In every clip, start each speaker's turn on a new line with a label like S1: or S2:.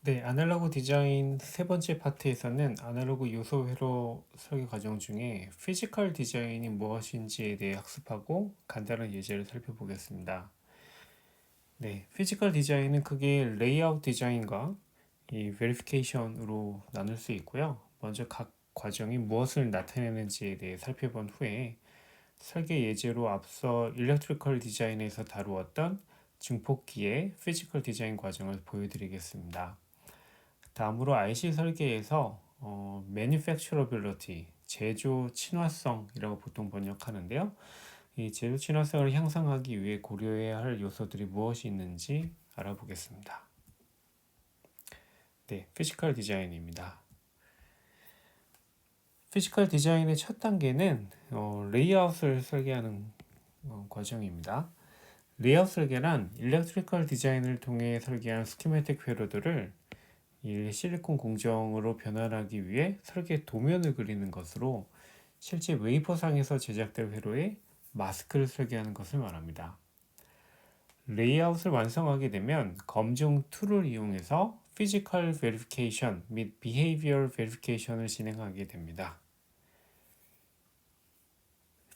S1: 네, 아날로그 디자인 세 번째 파트에서는 아날로그 요소 회로 설계 과정 중에 피지컬 디자인이 무엇인지에 대해 학습하고 간단한 예제를 살펴보겠습니다. 네, 피지컬 디자인은 크게 레이아웃 디자인과 이 베리피케이션으로 나눌 수 있고요. 먼저 각 과정이 무엇을 나타내는지에 대해 살펴본 후에 설계 예제로 앞서 일렉트리컬 디자인에서 다루었던 증폭기의 피지컬 디자인 과정을 보여드리겠습니다. 다음으로 IC 설계에서 manufacturability, 제조 친화성이라고 보통 번역하는데요. 이 제조 친화성을 향상하기 위해 고려해야 할 요소들이 무엇이 있는지 알아보겠습니다. 네, 피지컬 디자인입니다. 피지컬 디자인의 첫 단계는 레이아웃을 설계하는 과정입니다. 레이아웃 설계란 일렉트리컬 디자인을 통해 설계한 스키매틱 회로들을 이 실리콘 공정으로 변환하기 위해 설계 도면을 그리는 것으로 실제 웨이퍼상에서 제작될 회로에 마스크를 설계하는 것을 말합니다. 레이아웃을 완성하게 되면 검증 툴을 이용해서 피지컬 베리피케이션 및 비헤이비얼 베리피케이션을 진행하게 됩니다.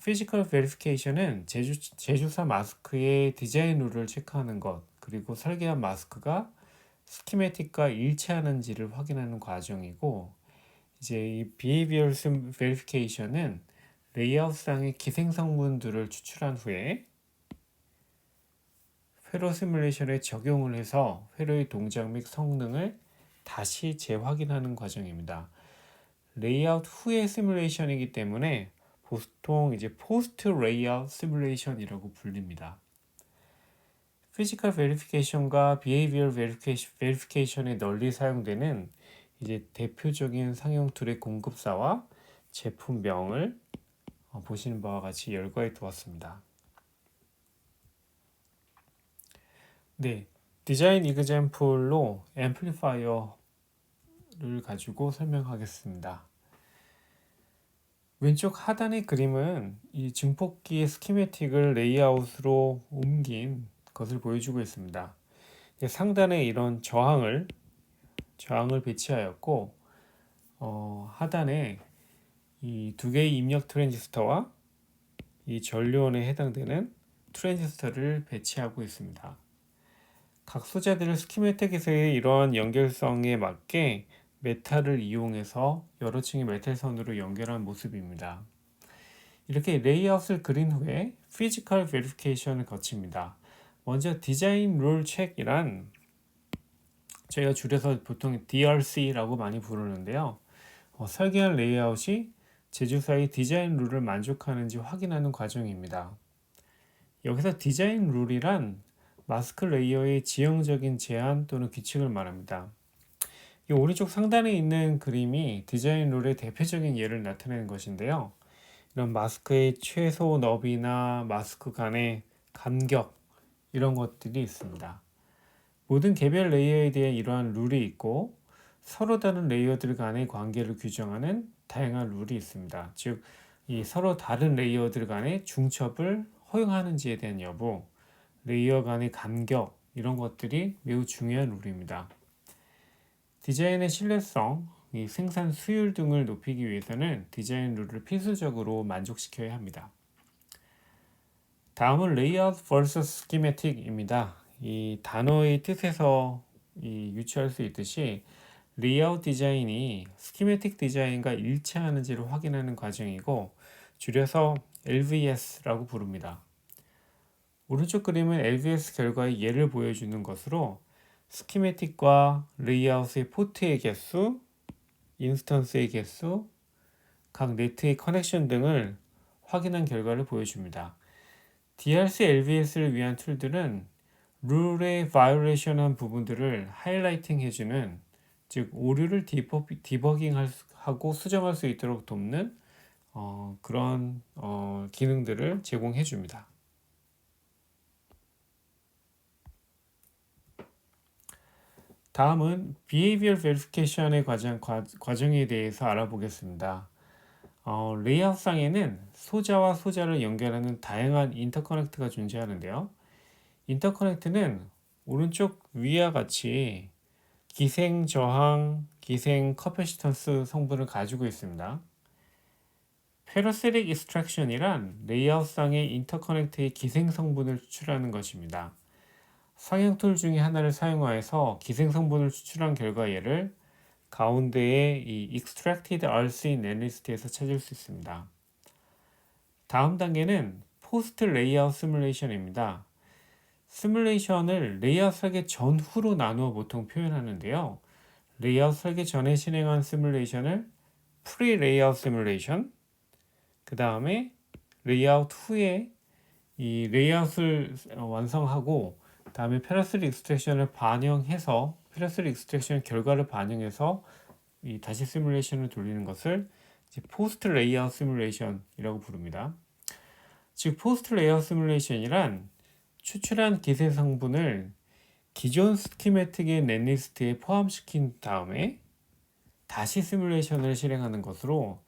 S1: 피지컬 베리피케이션은 제조사 마스크의 디자인 룰을 체크하는 것, 그리고 설계한 마스크가 스키매틱과 일치하는지를 확인하는 과정이고, 이제 이 behavioral verification은 레이아웃상의 기생성분들을 추출한 후에 회로 시뮬레이션에 적용을 해서 회로의 동작 및 성능을 다시 재확인하는 과정입니다. 레이아웃 후의 시뮬레이션이기 때문에 보통 이제 포스트 레이아웃 시뮬레이션이라고 불립니다. 피지컬 베리피케이션과 비헤이비얼 베리피케이션에 널리 사용되는 이제 대표적인 상용 툴의 공급사와 제품명을 보시는 바와 같이 열거해 두었습니다. 네, 디자인 이그젬플로 앰플리파이어를 가지고 설명하겠습니다. 왼쪽 하단의 그림은 이 증폭기의 스키매틱을 레이아웃으로 옮긴 것을 보여주고 있습니다. 상단에 이런 저항을 배치하였고, 하단에 이 두 개의 입력 트랜지스터와 이 전류원에 해당되는 트랜지스터를 배치하고 있습니다. 각 소재들을 스키매틱에서의 이러한 연결성에 맞게 메탈을 이용해서 여러 층의 메탈 선으로 연결한 모습입니다. 이렇게 레이아웃을 그린 후에 피지컬 베리피케이션을 거칩니다. 먼저 디자인 룰 체크이란 저희가 줄여서 보통 DRC라고 많이 부르는데요. 설계한 레이아웃이 제조사의 디자인 룰을 만족하는지 확인하는 과정입니다. 여기서 디자인 룰이란 마스크 레이어의 지형적인 제한 또는 규칙을 말합니다. 이 오른쪽 상단에 있는 그림이 디자인 룰의 대표적인 예를 나타내는 것인데요. 이런 마스크의 최소 너비나 마스크 간의 간격 이런 것들이 있습니다. 모든 개별 레이어에 대해 이러한 룰이 있고 서로 다른 레이어들 간의 관계를 규정하는 다양한 룰이 있습니다. 즉, 이 서로 다른 레이어들 간의 중첩을 허용하는지에 대한 여부, 레이어 간의 간격 이런 것들이 매우 중요한 룰입니다. 디자인의 신뢰성, 이 생산 수율 등을 높이기 위해서는 디자인 룰을 필수적으로 만족시켜야 합니다. 다음은 레이아웃 vs schematic입니다. 이 단어의 뜻에서 유추할 수 있듯이 레이아웃 디자인이 스키매틱 디자인과 일치하는지를 확인하는 과정이고 줄여서 LVS라고 부릅니다. 오른쪽 그림은 LVS 결과의 예를 보여주는 것으로 스키매틱과 레이아웃의 포트의 개수, 인스턴스의 개수, 각 네트의 커넥션 등을 확인한 결과를 보여줍니다. DRC LVS를 위한 툴들은 룰의 바이올레이션한 부분들을 하이라이팅 해주는, 즉 오류를 디버깅하고 수정할 수 있도록 돕는 그런 기능들을 제공해 줍니다. 다음은 Behavior Verification의 과정에 대해서 알아보겠습니다. 레이아웃상에는 소자와 소자를 연결하는 다양한 인터커넥트가 존재하는데요. 인터커넥트는 오른쪽 위와 같이 기생 저항, 기생 커패시턴스 성분을 가지고 있습니다. 페러세릭 익스트랙션이란 레이아웃상의 인터커넥트의 기생 성분을 추출하는 것입니다. 상형 툴 중에 하나를 사용하여서 기생 성분을 추출한 결과 얘를 가운데의 이 extracted RC 넷리스트에서 찾을 수 있습니다. 다음 단계는 포스트 레이아웃 시뮬레이션입니다. 시뮬레이션을 레이아웃 설계 전후로 나누어 보통 표현하는데요. 레이아웃 설계 전에 실행한 시뮬레이션을 프리 레이아웃 시뮬레이션, 그 다음에 레이아웃 후에 이 레이아웃을 완성하고 다음에 패러스릭 익스트랙션을 반영해서 패러스릭 익스트랙션 결과를 반영해서 다시 시뮬레이션을 돌리는 것을 포스트 레이아웃 시뮬레이션이라고 부릅니다. 즉 포스트 레이아웃 시뮬레이션이란 추출한 기세 성분을 기존 스키매틱의 넷리스트에 포함시킨 다음에 다시 시뮬레이션을 실행하는 것으로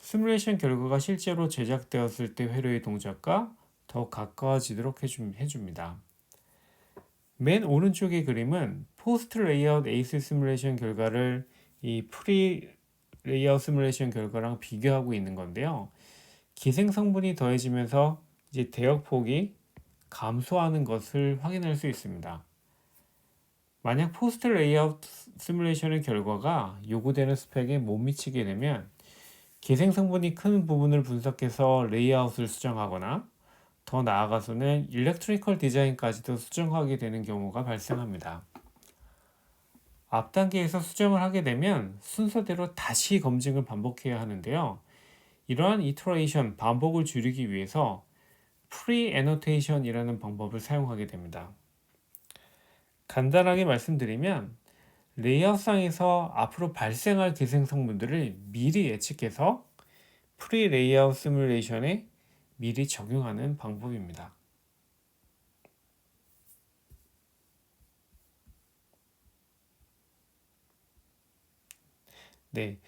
S1: 시뮬레이션 결과가 실제로 제작되었을 때 회로의 동작과 더 가까워지도록 해줍니다. 맨 오른쪽의 그림은 포스트 레이아웃 에이스 시뮬레이션 결과를 이 프리 레이아웃 시뮬레이션 결과랑 비교하고 있는 건데요. 기생 성분이 더해지면서 이제 대역폭이 감소하는 것을 확인할 수 있습니다. 만약 포스트 레이아웃 시뮬레이션의 결과가 요구되는 스펙에 못 미치게 되면 기생 성분이 큰 부분을 분석해서 레이아웃을 수정하거나 더 나아가서는 일렉트리컬 디자인까지도 수정하게 되는 경우가 발생합니다. 앞 단계에서 수정을 하게 되면 순서대로 다시 검증을 반복해야 하는데요. 이러한 이터레이션, 반복을 줄이기 위해서 프리 애노테이션이라는 방법을 사용하게 됩니다. 간단하게 말씀드리면 레이아웃상에서 앞으로 발생할 기생 성분들을 미리 예측해서 프리 레이아웃 시뮬레이션에 미리 적용하는 방법입니다. 네,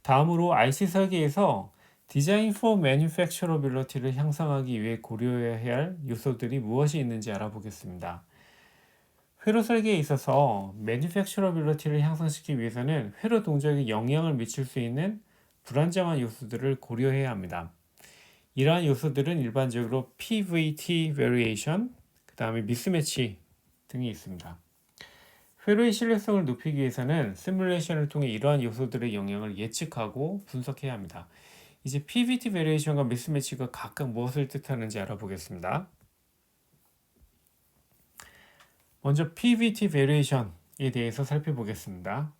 S1: 다음으로 IC 설계에서 디자인 포 매뉴팩처러빌리티를 향상하기 위해 고려해야 할 요소들이 무엇이 있는지 알아보겠습니다. 회로 설계에 있어서 매뉴팩처러빌리티를 향상시키기 위해서는 회로 동작에 영향을 미칠 수 있는 불안정한 요소들을 고려해야 합니다. 이러한 요소들은 일반적으로 PVT variation, 그 다음에 미스매치 등이 있습니다. 회로의 신뢰성을 높이기 위해서는 시뮬레이션을 통해 이러한 요소들의 영향을 예측하고 분석해야 합니다. 이제 PVT variation과 미스매치가 각각 무엇을 뜻하는지 알아보겠습니다. 먼저 PVT variation에 대해서 살펴보겠습니다.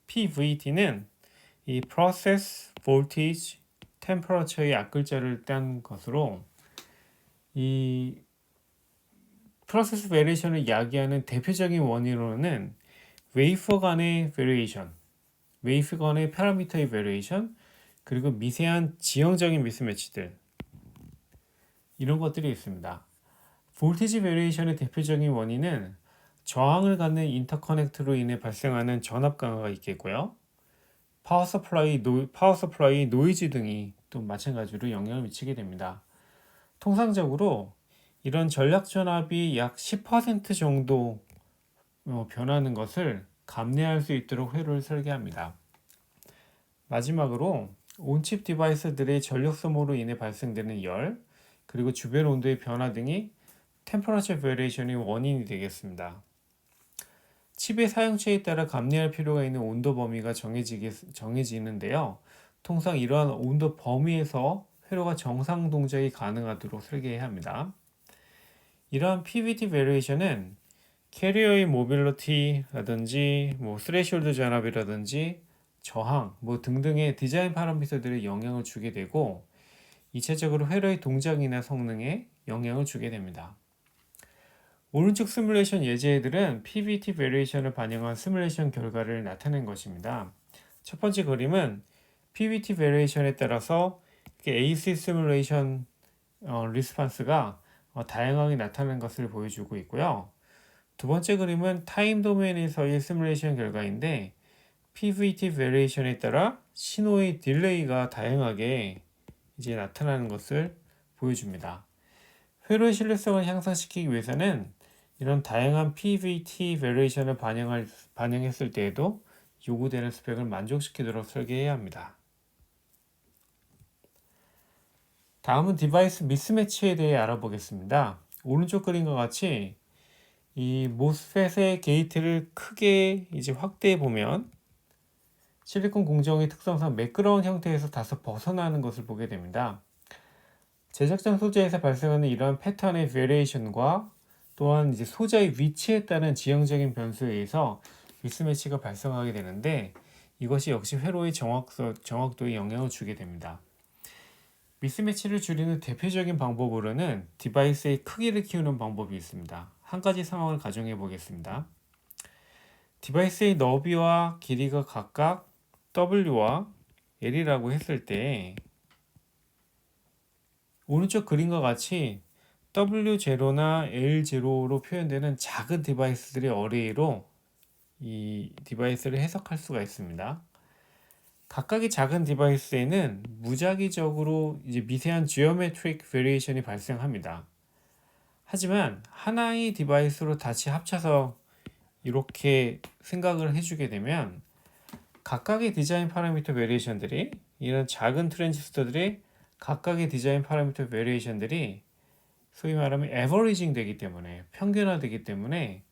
S1: PVT는 이 Process Voltage Temperature의 앞글자를 딴 것으로 이 프로세스 베리에이션을 야기하는 대표적인 원인으로는 웨이퍼 간의 베리에이션, 웨이퍼 간의 파라미터의 베리에이션, 그리고 미세한 지형적인 미스매치들 이런 것들이 있습니다. 볼티지 베리에이션의 대표적인 원인은 저항을 갖는 인터커넥트로 인해 발생하는 전압 강화가 있겠고요. 파워 서플라이, 노이즈 등이 또 마찬가지로 영향을 미치게 됩니다. 통상적으로 이런 전략 전압이 약 10% 정도 변하는 것을 감내할 수 있도록 회로를 설계합니다. 마지막으로 온칩 디바이스들의 전력 소모로 인해 발생되는 열, 그리고 주변 온도의 변화 등이 템퍼러처 베리에이션의 원인이 되겠습니다. 칩의 사용처에 따라 감내할 필요가 있는 온도 범위가 정해지는데요. 통상 이러한 온도 범위에서 회로가 정상 동작이 가능하도록 설계해야 합니다. 이러한 PVT 베리에이션은 캐리어의 모빌리티라든지 스레시홀드 전압이라든지 저항 등등의 디자인 파라미터들에 영향을 주게 되고 2차적으로 회로의 동작이나 성능에 영향을 주게 됩니다. 오른쪽 시뮬레이션 예제들은 PVT 베리에이션을 반영한 시뮬레이션 결과를 나타낸 것입니다. 첫 번째 그림은 PVT 베리에이션에 따라서 AC 시뮬레이션 리스판스가 다양하게 나타나는 것을 보여주고 있고요. 두 번째 그림은 타임 도메인에서의 시뮬레이션 결과인데 PVT 베리에이션에 따라 신호의 딜레이가 다양하게 이제 나타나는 것을 보여줍니다. 회로의 신뢰성을 향상시키기 위해서는 이런 다양한 PVT 베리에이션을 반영했을 때에도 요구되는 스펙을 만족시키도록 설계해야 합니다. 다음은 디바이스 미스매치에 대해 알아보겠습니다. 오른쪽 그림과 같이 이 모스펫의 게이트를 크게 이제 확대해 보면 실리콘 공정의 특성상 매끄러운 형태에서 다소 벗어나는 것을 보게 됩니다. 제작전 소재에서 발생하는 이러한 패턴의 베리에이션과 또한 이제 소재의 위치에 따른 지형적인 변수에 의해서 미스매치가 발생하게 되는데 이것이 역시 회로의 정확도에 영향을 주게 됩니다. 미스매치를 줄이는 대표적인 방법으로는 디바이스의 크기를 키우는 방법이 있습니다. 한 가지 상황을 가정해 보겠습니다. 디바이스의 너비와 길이가 각각 W와 L이라고 했을 때 오른쪽 그림과 같이 W0나 L0로 표현되는 작은 디바이스들의 어레이로 이 디바이스를 해석할 수가 있습니다. 각각의 작은 디바이스에는 무작위적으로 이제 미세한 지오메트릭 베리에이션이 발생합니다. 하지만 하나의 디바이스로 다시 합쳐서 이렇게 생각을 해주게 되면 각각의 디자인 파라미터 베리에이션들이 이런 작은 트랜지스터들의 각각의 디자인 파라미터 베리에이션들이 소위 말하면 에버리징 되기 때문에 평균화되기 때문에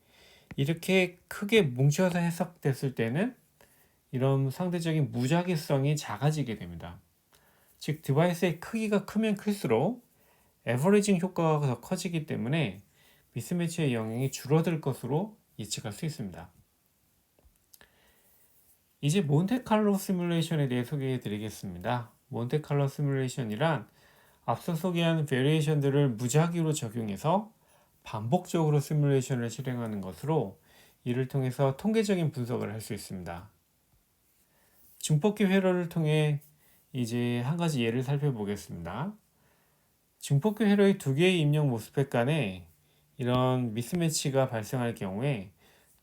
S1: 이렇게 크게 뭉쳐서 해석됐을 때는 이런 상대적인 무작위성이 작아지게 됩니다. 즉 디바이스의 크기가 크면 클수록 에버리징 효과가 더 커지기 때문에 미스매치의 영향이 줄어들 것으로 예측할 수 있습니다. 이제 몬테칼로 시뮬레이션에 대해 소개해 드리겠습니다. 몬테칼로 시뮬레이션이란 앞서 소개한 베리에이션들을 무작위로 적용해서 반복적으로 시뮬레이션을 실행하는 것으로 이를 통해서 통계적인 분석을 할 수 있습니다. 증폭기 회로를 통해 이제 한 가지 예를 살펴보겠습니다. 증폭기 회로의 두 개의 입력 모스펫 간에 이런 미스매치가 발생할 경우에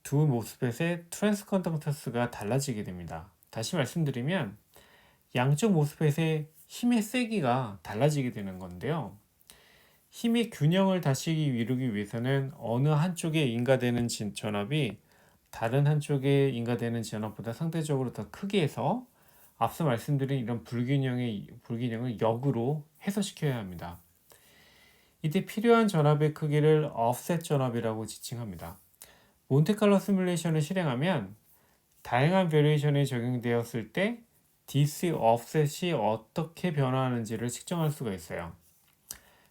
S1: 두 모스펫의 트랜스 컨덕턴스가 달라지게 됩니다. 다시 말씀드리면 양쪽 모스펫의 힘의 세기가 달라지게 되는 건데요. 힘의 균형을 다시 이루기 위해서는 어느 한쪽에 인가되는 전압이 다른 한쪽에 인가되는 전압보다 상대적으로 더 크게 해서 앞서 말씀드린 이런 불균형을 역으로 해소시켜야 합니다. 이때 필요한 전압의 크기를 offset 전압이라고 지칭합니다. 몬테칼로 시뮬레이션을 실행하면 다양한 베리에이션이 적용되었을 때 DC offset이 어떻게 변화하는지를 측정할 수가 있어요.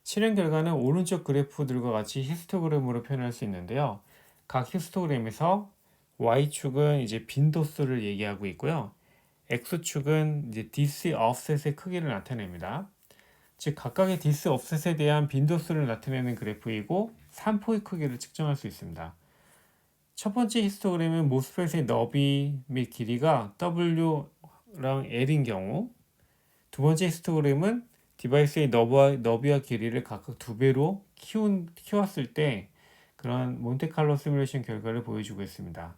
S1: 실행 결과는 오른쪽 그래프들과 같이 히스토그램으로 표현할 수 있는데요. 각 히스토그램에서 Y축은 이제 빈도수를 얘기하고 있고요. X축은 이제 DC offset의 크기를 나타냅니다. 즉 각각의 DC offset에 대한 빈도수를 나타내는 그래프이고 3포의 크기를 측정할 수 있습니다. 첫 번째 히스토그램은 모스펫의 너비 및 길이가 W랑 L인 경우, 두 번째 히스토그램은 디바이스의 너비와 길이를 각각 2배로 키웠을 때 그런 몬테칼로 시뮬레이션 결과를 보여주고 있습니다.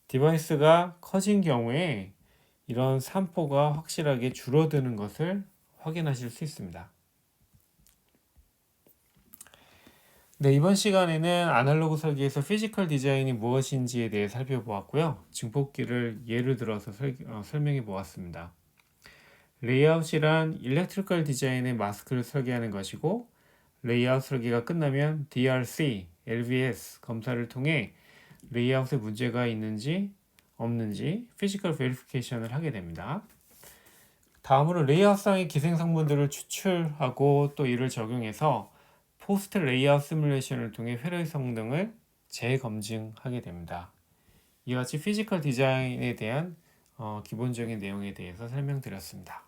S1: 디바이스가 커진 경우에 이런 3포가 확실하게 줄어드는 것을 확인하실 수 있습니다. 네, 이번 시간에는 아날로그 설계에서 피지컬 디자인이 무엇인지에 대해 살펴보았고요. 증폭기를 예를 들어서 설명해 보았습니다. 레이아웃이란 일렉트리컬 디자인의 마스크를 설계하는 것이고 레이아웃 설계가 끝나면 DRC, LVS 검사를 통해 레이아웃에 문제가 있는지 없는지 피지컬 베리피케이션을 하게 됩니다. 다음으로 레이아웃상의 기생성분들을 추출하고 또 이를 적용해서 포스트 레이아웃 시뮬레이션을 통해 회로의 성능을 재검증하게 됩니다. 이와 같이 피지컬 디자인에 대한 기본적인 내용에 대해서 설명드렸습니다.